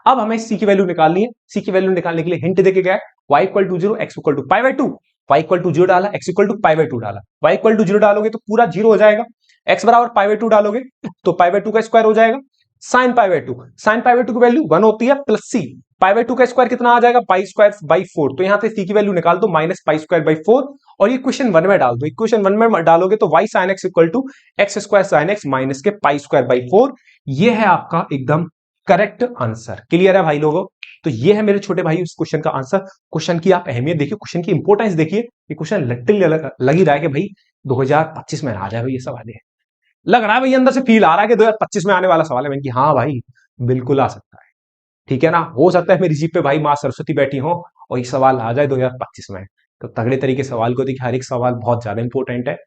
अब हमें c की वैल्यू निकालनी है। c की वैल्यू निकालने के लिए हिंट देके गया है, y equal to 0 x equal to pi by 2। y equal to 0 डाला, x equal to pi by 2 डाला। y इक्वल टू 0 डालोगे तो पूरा 0 हो जाएगा, x बराबर पाई बाय 2 डालोगे तो पाई बाय 2 का स्क्वायर हो जाएगा। Sine pi by 2, sine pi by 2 की वैल्यू 1 होती है, प्लस सी पाई बाय 2 का स्क्वायर कितना आ जाएगा, पाई स्क्वायर बाई 4। तो यहां से सी की वैल्यू निकाल दो, माइनस पाई स्क्वायर बाई 4, और ये क्वेश्चन 1 में डाल दो। इक्वेशन 1 में डालोगे तो y sin x equal to x square sine x minus k pi square by 4। ये है आपका एकदम करेक्ट आंसर। क्लियर है भाई लोगों? तो ये है मेरे छोटे भाई इस क्वेश्चन का आंसर। क्वेश्चन की आप अहमियत देखिए, क्वेश्चन की इंपॉर्टेंस देखिए। ये क्वेश्चन लिटरली लग ही रहा है कि भाई 2025 में आ जाए भाई ये सवाल। है लग रहा है भाई, अंदर से फील आ रहा है कि 2025 में आने वाला सवाल है। मैंने कि हाँ भाई बिल्कुल आ सकता है, ठीक है ना। हो सकता है मेरी जीप पे भाई माँ सरस्वती बैठी हो और ये सवाल आ जाए 2025 में। तो तगड़े तरीके सवाल को देखिए, हर एक सवाल बहुत ज्यादा इंपॉर्टेंट है।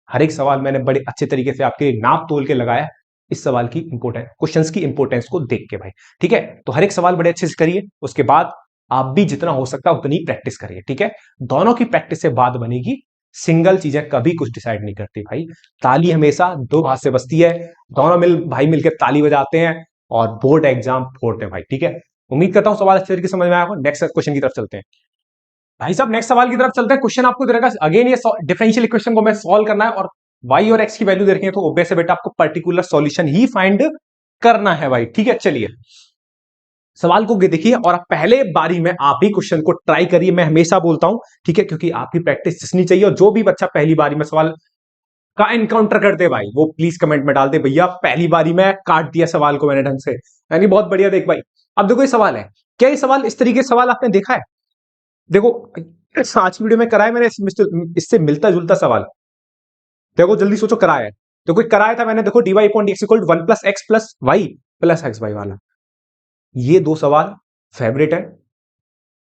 हर एक सवाल मैंने बड़े अच्छे तरीके से आपके नाप तोल के लगाया इस सवाल की इंपोर्टेंट क्वेश्चंस की इंपोर्टेंस को देख के भाई, ठीक है। तो हर एक सवाल बड़े अच्छे से करिए, उसके बाद आप भी जितना हो सकता है उतनी प्रैक्टिस करिए, ठीक है। दोनों की प्रैक्टिस से बात बनेगी, सिंगल चीजें कभी कुछ डिसाइड नहीं करती भाई। ताली हमेशा दो हाथ से बजती है, दोनों भाई मिलकर ताली बजाते हैं और बोर्ड एग्जाम फोड़ते हैं भाई, ठीक है। उम्मीद करता हूं सवाल अच्छे तरीके से समझ में आया हो। नेक्स्ट क्वेश्चन की तरफ चलते हैं भाई साहब, नेक्स्ट सवाल की तरफ चलते हैं। क्वेश्चन आपको दे रखा है अगेन, ये डिफरेंशियल इक्वेशन को मैं सॉल्व करना है और y और x की वैल्यू दे रखी है, तो ऑब्वियस है बेटा आपको पर्टिकुलर सॉल्यूशन ही फाइंड करना है भाई, ठीक है। चलिए सवाल को देखिए और आप पहले बारी में आप ही क्वेश्चन को ट्राई करिए। मैं हमेशा बोलता हूं, ठीक है, क्योंकि आपकी प्रैक्टिस जितनी चाहिए, और जो भी बच्चा पहली बारी में सवाल का एनकाउंटर कर दे भाई वो प्लीज कमेंट में डाल दे, भैया पहली बारी में काट दिया सवाल को मैंने ढंग से, यानी बहुत बढ़िया। देख भाई अब देखो ये सवाल है, क्या ये सवाल इस तरीके से सवाल आपने देखा है? देखो आज की वीडियो में कराया मैंने इससे मिलता जुलता सवाल, देखो जल्दी सोचो कराया है तो कोई कराया था मैंने, देखो d Y upon D x equal to 1 plus x plus y plus x y वाला। ये दो सवाल फेवरेट है,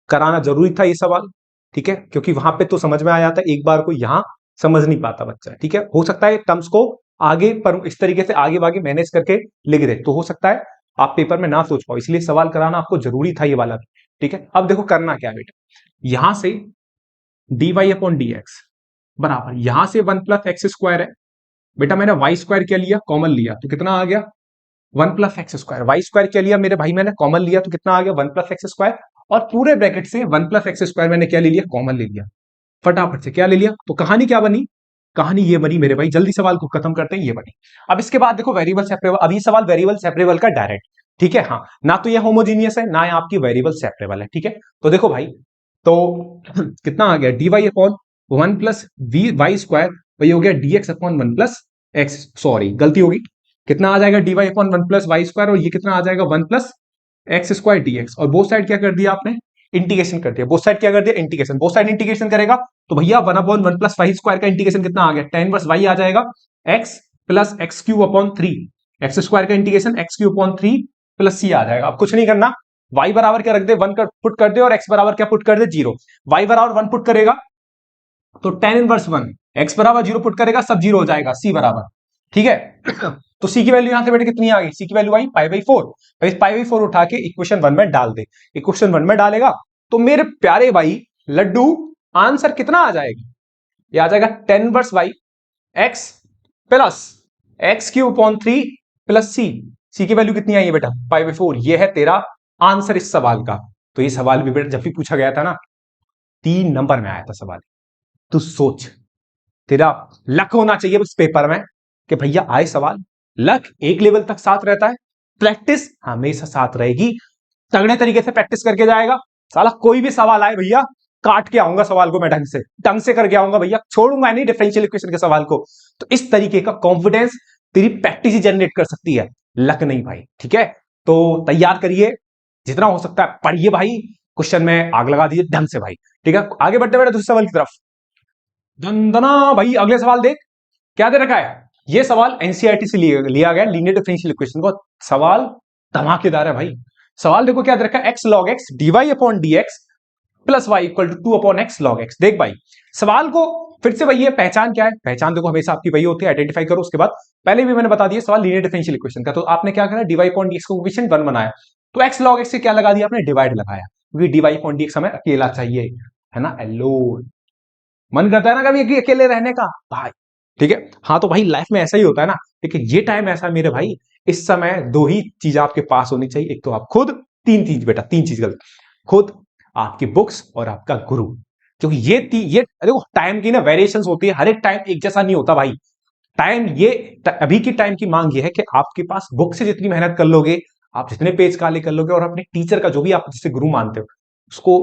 कराना जरूरी था ये सवाल, ठीक है, क्योंकि वहां पे तो समझ में आ जाता है, एक बार को यहां समझ नहीं पाता बच्चा, ठीक है। हो सकता है टर्म्स को आगे पर इस तरीके से आगे आगे मैनेज करके लिख दे, तो हो सकता है आप पेपर में ना सोच पाओ, इसलिए सवाल कराना आपको जरूरी था ये वाला भी, ठीक है। अब देखो करना क्या है बेटा, यहां से d Y upon D x बराबर यहां से 1 प्लस एक्स स्क्वायर है बेटा, मैंने वाई स्क्वायर क्या लिया, कॉमन लिया, तो कितना आ गया 1 plus x square. Y square क्या लिया मेरे भाई, मैंने कॉमन लिया, तो कितना आ गया 1 प्लस एक्स स्क्वायर, और पूरे ब्रैकेट से 1 प्लस एक्स स्क्वायर मैंने क्या ले लिया, कॉमन ले लिया, फटाफट से क्या ले लिया। तो कहानी क्या बनी, कहानी ये बनी मेरे भाई, जल्दी सवाल को खत्म करते हैं, ये बनी। अब इसके बाद देखो वेरिएबल सेपरेबल, अब ये सवाल वेरिएबल सेपरेबल का डायरेक्ट, ठीक है। हाँ ना तो ये होमोजीनियस है ना ये आपकी वेरिएबल सेपरेबल है, ठीक है। तो देखो भाई तो कितना आ गया d Y upon 1 plus v y square, वही हो गया d x upon 1 plus x, sorry गलती होगी, कितना आ जाएगा d Y upon 1 plus y square, और ये कितना आ जाएगा 1 plus x square d x, और बोथ साइड क्या कर दिया आपने, इंटीग्रेशन कर दिया। बोथ साइड क्या कर दिया, इंटीग्रेशन। बोथ साइड इंटीग्रेशन करेगा तो भैया 1 अपॉन 1 प्लस वाई स्क्वायर का इंटीग्रेशन कितना आ गया, tan इनवर्स वाई आ जाएगा, x plus x cube upon 3, x square का integration x cube upon 3 plus c आ जाएगा। अब कुछ नहीं करना, y बराबर क्या रख दे 1 पुट कर दे, और x बराबर क्या पुट कर दे 0। y बराबर 1 पुट करेगा तो tan इनवर्स 1, x बराबर 0 पुट करेगा सब 0 हो जाएगा, c बराबर, ठीक है। तो c की वैल्यू यहां से बेटे कितनी आ गई, c की value I pi by 4, pi by 4 उठा के इक्वेशन 1 में डाल दे, इक्वेशन 1 में डालेगा तो मेरे प्यारे भाई लड्डू आंसर कितना आ जाएगा, ये आ जाएगा tan inverse y x plus x cube upon 3 plus c की वैल्यू कितनी आई है बेटा पाई बाई 4। ये है तेरा आंसर इस सवाल का। तो ये सवाल भी बेटा जब भी पूछा गया था ना 3 नंबर में आया था सवाल। तू सोच, तेरा लक होना चाहिए उस पेपर में कि भैया आए सवाल, लक एक लेवल तक साथ रहता है, प्रैक्टिस हमेशा साथ रहेगी, तगड़े तरीके से प्रैक्टिस करके जाएगा, साला कोई भी सवाल आए भैया काट के आऊंगा सवाल को मैं ढंग से करके आऊंगा भैया, छोड़ूंगा नहीं डिफरेंशियल इक्वेशन के सवाल को। तो इस तरीके का कॉन्फिडेंस तेरी प्रैक्टिस ही जनरेट कर सकती है, लक नहीं भाई, ठीक है। तो तैयार करिए, जितना हो सकता है पढ़िए भाई, क्वेश्चन में आग लगा दीजिए ढंग से भाई, ठीक है। आगे बढ़ते बढ़ते दूसरे सवाल की तरफ, दंदना भाई अगले सवाल देख क्या दे रखा है। ये सवाल एनसीईआरटी से लिया गया, लीनियर डिफरेंशियल इक्वेशन का सवाल, धमाकेदार है भाई। सवाल देखो क्या दे रखा है, x log x d y upon D x plus y equal to 2 upon x log x. देख भाई सवाल को फिर से वही है, पहचान क्या है, पहचान देखो हमेशा आपकी वही होती है, आइडेंटिफाई करो। उसके बाद पहले भी मैंने बता दिया सवाल लीनियर डिफरेंशियल इक्वेशन का, तो आपने क्या करा डीवाई अपॉन डी एक्स को कोएफिशिएंट 1 बनाया, तो एक्स लॉग एक्स से क्या लगा दिया आपने, डिवाइड लगाया, क्योंकि डीवाई अपॉन डी एक्स हमें अकेला चाहिए, है ना, अलोन। मन करता है ना कभी अकेले रहने का भाई, ठीक है। हाँ तो भाई लाइफ में ऐसा ही होता है ना, लेकिन ये टाइम ऐसा है मेरे भाई, इस समय दो ही चीज आपके पास होनी चाहिए, एक तो आप खुद, तीन चीज बेटा, तीन चीज गलत, खुद, आपकी बुक्स और आपका गुरु। क्योंकि ये देखो टाइम की ना वेरिएशंस होती है, हर एक टाइम एक जैसा नहीं होता भाई। टाइम ये अभी की टाइम की मांग ये है कि आपके पास बुक से जितनी मेहनत कर लोगे, आप जितने पेज काले कर लोगे, और अपने टीचर का जो भी आप जिसे गुरु मानते हो उसको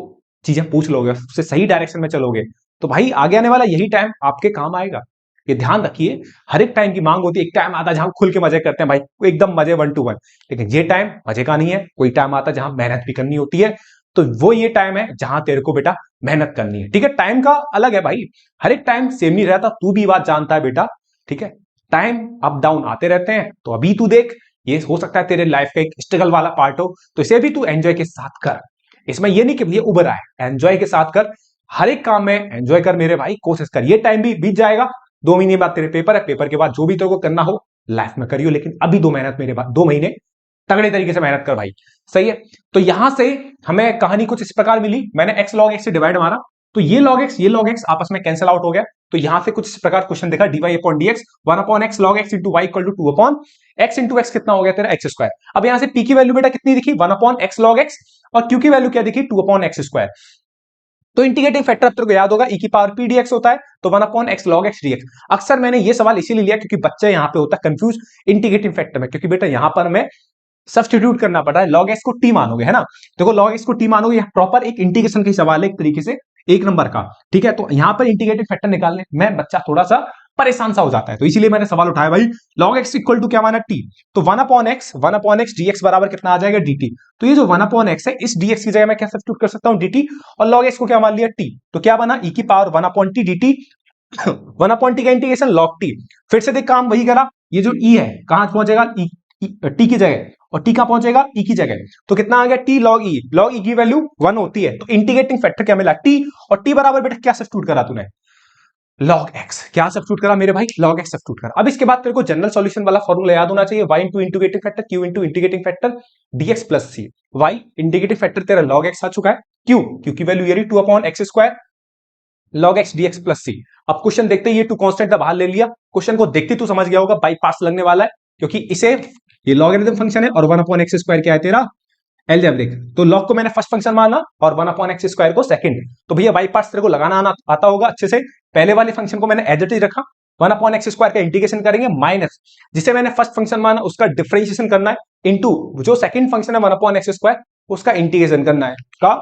चीजें पूछ लोगे, उससे सही डायरेक्शन में चलोगे, तो भाई आगे आने वाला यही टाइम आपके काम आएगा। ये ध्यान रखिए, हर एक टाइम की मांग होती है। एक टाइम आता है जहां खुल के मजे करते हैं भाई, एकदम मजे 1 to 1, लेकिन ये टाइम मजे का नहीं है। कोई टाइम आता है जहां मेहनत भी करनी होती है, तो वो ये टाइम है जहां तेरे को बेटा मेहनत करनी है। ठीक है, टाइम का अलग है भाई, हर एक टाइम सेम नहीं रहता, तू भी बात जानता है बेटा। ठीक है, टाइम अप डाउन आते रहते हैं, तो अभी तू देख, ये हो सकता है तेरे लाइफ का एक स्ट्रगल वाला पार्ट हो, तो इसे भी तू एंजॉय के साथ कर। इसमें ये नहीं कि भैया उबर आए, एंजॉय के साथ कर, हर एक काम में एंजॉय कर मेरे भाई, कोशिश कर। ये टाइम भी बीत जाएगा, 2 महीने बाद तेरे पेपर है, पेपर के बाद जो भी तेरे को करना हो लाइफ में करियो, लेकिन अभी दो मेहनत मेरे बाद 2 महीने तगड़े तरीके से मेहनत कर भाई। सही है, तो यहां से हमें कहानी कुछ इस प्रकार मिली, मैंने x log x से डिवाइड मारा, तो ये log x आपस में कैंसिल आउट हो गया, तो यहां से कुछ इस प्रकार क्वेश्चन देखा, dy upon dx 1/x log x into y equal to 2/x into x कितना हो गया तेरा x स्क्वायर। अब यहां से p की वैल्यू बेटा कितनी दिखी, 1/x log x, और q की वैल्यू क्या दिखी, 2/x स्क्वायर। तो इंटीग्रेटिंग फैक्टर अब तेरे को याद होगा e की पावर p dx होता है, तो 1/x log x dx। अक्सर मैंने ये सवाल इसीलिए लिया क्योंकि बच्चे यहां पे होता है कंफ्यूज इंटीग्रेटिंग फैक्टर में, क्योंकि बेटा यहां पर हमें सब्स्टिट्यूट करना पड़ रहा है, log x को t मानोगे, है ना। देखो log x को t मानोगे, प्रॉपर एक इंटीग्रेशन का सवाल है एक तरीके से, एक नंबर का। ठीक है, तो यहां पर इंटीग्रेटिंग फैक्टर निकालने में बच्चा थोड़ा सा परेशान सा हो जाता है, तो इसीलिए मैंने सवाल उठाया भाई, log x इक्वल टू क्या माना t, तो 1/x dx बराबर कितना आ जाएगा dt। तो ये जो 1/x है, इस dx की जगह मैं क्या सब्स्टिट्यूट कर सकता हूं, dt, और log x को क्या मान लिया t, तो क्या बना e की पावर 1/t dt। 1/t का इंटीग्रेशन log t, फिर से देख काम वही करा, ये जो e है कहां पहुंचेगा, टी की जगह, और टी कहां पहुंचेगा, ई की जगह, तो कितना आ गया टी लॉग ई, लॉग ई की वैल्यू 1 होती है, तो इंटीग्रेटिंग फैक्टर क्या मिला, टी, और टी बराबर बेटा क्या सब्स्टिट्यूट करा तूने, log x, क्या सब्स्टिट्यूट करा मेरे भाई, log x सब्स्टिट्यूट करा। अब इसके बाद तेरे को जनरल सॉल्यूशन वाला फॉर्मूला याद होना चाहिए, y into integrating factor, q into integrating factor, dx plus c। y integrating factor तेरा log x आ चुका है, q की वैल्यू ये रही 2/x square log x dx plus c। अब क्वेश्चन देखते ही ये टू कांस्टेंट बाहर ले लिया, क्वेश्चन को देखते तू समझ गया होगा बाई पास लगने वाला है, क्योंकि इसे ये लॉगरिथम फंक्शन है, और 1/x स्क्वायर क्या है तेरा, एलजेब्रिक, तो लॉग को मैंने फर्स्ट फंक्शन माना और 1/x स्क्वायर को सेकंड। तो भैया बाई पार्ट्स तेरे को लगाना आता होगा अच्छे से। पहले वाले फंक्शन को मैंने एज इट इज रखा, 1/x स्क्वायर का इंटीग्रेशन करेंगे, माइनस जिसे मैंने फर्स्ट फंक्शन माना उसका डिफरेंशिएशन करना है, इनटू जो सेकंड फंक्शन है 1/x स्क्वायर उसका इंटीग्रेशन करना है, का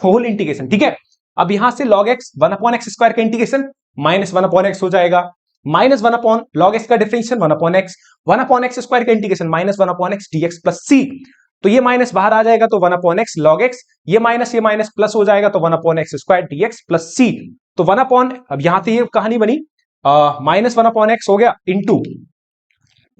होल इंटीग्रेशन। ठीक है, अब यहां से log x 1/x स्क्वायर का इंटीग्रेशन माइनस 1/x हो जाएगा, माइनस 1/log x का डिफरेंशिएशन 1/x स्क्वायर का integration minus 1/x dx plus c। तो ये माइनस बाहर आ जाएगा, तो 1/x log x, ये माइनस प्लस हो जाएगा, तो 1/x square dx plus c। तो 1 अब यहां से ये कहानी बनी, माइनस 1/x हो गया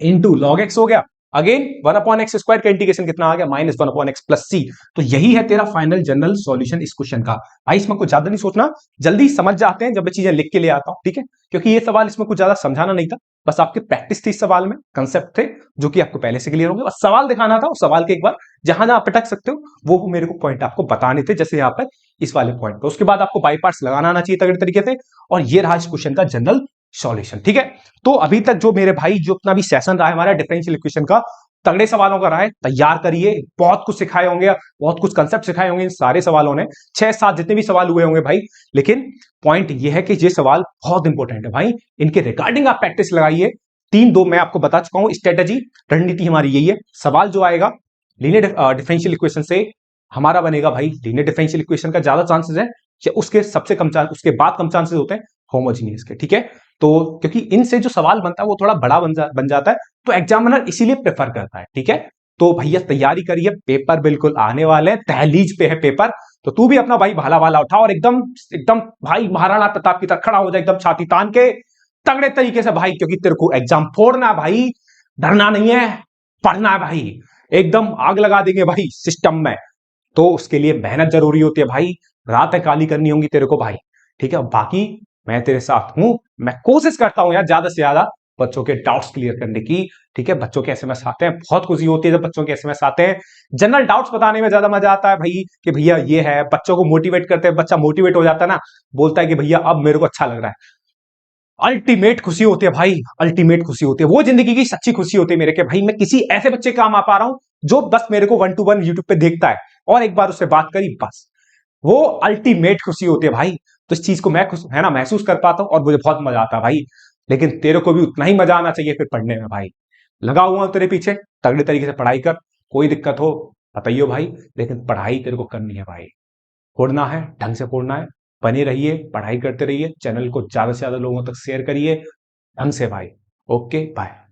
इंटू log x हो गया, अगेन 1/x स्क्वायर का इंटीग्रेशन कितना आ गया, माइनस 1/x प्लस c। तो यही है तेरा फाइनल जनरल सॉल्यूशन इस क्वेश्चन का। भाई इसमें कुछ ज्यादा नहीं सोचना, जल्दी समझ जाते हैं जब मैं चीजें लिख के ले आता हूं। ठीक है, क्योंकि ये सवाल इसमें कुछ ज्यादा समझाना नहीं था, बस आपकी प्रैक्टिस थी इस सवाल में, कंसेप्ट थे जो कि आपको पहले से क्लियर होंगे, बस सवाल दिखाना था, उस सवाल के एक बार जहां जहां पटक सकते हो वो मेरे को पॉइंट आपको बताने थे, जैसे यहाँ पर इस वाले पॉइंट पर। उसके बाद आपको बाई पार्ट्स लगाना आना चाहिए तगड़े तरीके से, और ये रहा इस क्वेश्चन का जनरल सॉल्यूशन। ठीक है, तो अभी तक जो मेरे भाई जो अपना भी सेशन रहा है हमारा डिफरेंशियल इक्वेशन का, तगड़े सवालों का रहा है, तैयार करिए, बहुत कुछ सिखाए होंगे, बहुत कुछ कंसेप्ट सिखाए होंगे इन सारे सवालों ने, 6-7 जितने भी सवाल हुए होंगे भाई। लेकिन पॉइंट ये है कि ये सवाल बहुत इंपॉर्टेंट है भाई, इनके रिगार्डिंग आप प्रैक्टिस लगाइए। 3-2 मैं आपको बता चुका हूं, स्ट्रेटेजी रणनीति हमारी यही है। सवाल जो आएगा लीनियर डिफरेंशियल इक्वेशन से हमारा बनेगा भाई, लीनियर डिफरेंशियल इक्वेशन का ज्यादा चांसेस है, उसके सबसे कम चांस, उसके बाद कम चांसेस होते हैं होमोजीनियस के। ठीक है, तो क्योंकि इनसे जो सवाल बनता है वो थोड़ा बड़ा बन जाता है, तो एग्जामिनर इसीलिए प्रेफर करता है। ठीक है, तो भैया तैयारी करिए, पेपर बिल्कुल आने वाले हैं, तहलीज पे है पेपर, तो तू भी अपना भाई भाला वाला उठा और एकदम एकदम भाई महाराणा प्रताप की तरह खड़ा हो जाए, एकदम छाती तान के तगड़े तरीके से भाई, क्योंकि तेरे को एग्जाम फोड़ना है भाई, डरना नहीं है, पढ़ना है भाई, एकदम आग लगा देंगे भाई सिस्टम में, तो उसके लिए मेहनत जरूरी होती है भाई, रातें काली करनी होंगी तेरे को भाई। ठीक है, बाकी मैं तेरे साथ हूं, मैं कोशिश करता हूं यार ज्यादा से ज्यादा बच्चों के डाउट्स क्लियर करने की। ठीक है, बच्चों के एसएमएस आते हैं, बहुत खुशी होती है जब बच्चों के एसएमएस आते हैं, जनरल डाउट्स बताने में ज्यादा मजा आता है भाई, कि भैया ये है, बच्चों को मोटिवेट करते हैं, बच्चा मोटिवेट हो जाता है ना, बोलता है कि भैया अब मेरे को अच्छा लग रहा है। अल्टीमेट खुशी होती है भाई, अल्टीमेट खुशी होती है, वो जिंदगी की सच्ची खुशी होती है मेरे के भाई मैं किसी ऐसे बच्चे के काम आ पा रहा हूं जो बस मेरे को 1 to 1 यूट्यूब पे देखता है और एक बार उससे बात करी बस, वो अल्टीमेट खुशी होती है भाई। तो इस चीज को मैं खुश है ना महसूस कर पाता हूं और मुझे बहुत मजा आता है भाई। लेकिन तेरे को भी उतना ही मजा आना चाहिए फिर पढ़ने में भाई। लगा हुआ हूं तेरे पीछे, तगड़े तरीके से पढ़ाई कर, कोई दिक्कत हो बताइयो भाई, लेकिन पढ़ाई तेरे को करनी है भाई, पढ़ना है, ढंग से पढ़ना है। बने रहिए, पढ़ाई करते रहिए, चैनल को ज्यादा से ज्यादा लोगों तक शेयर करिए ढंग से भाई। Okay bye.